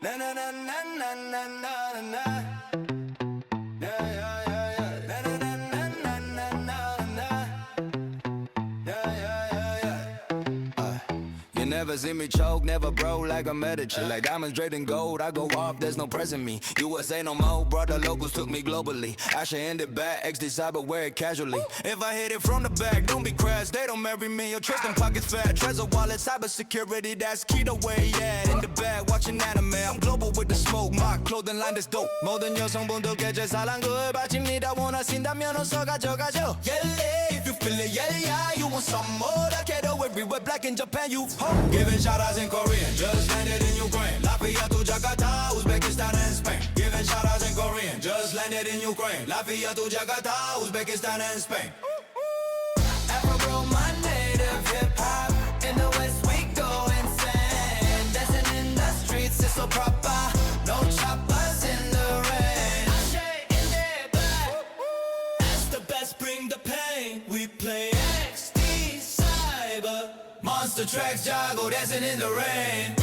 Na na na na na na na na. Yeah, yeah, yeah, yeah. Na na na na na na na na. Yeah, yeah, yeah, yeah. You never see me choke, never broke like a medici. Like diamonds draped in gold, I go off, there's no pressing me. USA no more, brought the locals, took me globally. I should end it back, X decide but wear it casually. If I hit it from the back, don't be crass, they don't marry me. Your trust them pockets fat, treasure wallet, cyber security, that's key to where he at. In the bag, watching anime, I'm global with the smoke. My clothing line is dope. 모든 여성분들 계절사랑 그 받칩니다. 원하신다면 어서 가져가죠. Yeah, if you feel it, yeah, yeah. You want some more, I can't everywhere, black in Japan, you hope. Giving shout-outs in Korean, just landed in Ukraine. Latvia to Jakarta, Uzbekistan and Spain. Giving shout-outs in Korean, just landed in Ukraine. Latvia to Jakarta, Uzbekistan and Spain. Afro, my native hip-hop. In the West we go insane. Dancing in the streets, it's so proper. No choppers in the rain. I shake in their back. That's the best, bring the pain. We play XD Cyber. Monster tracks, Jago dancing in the rain.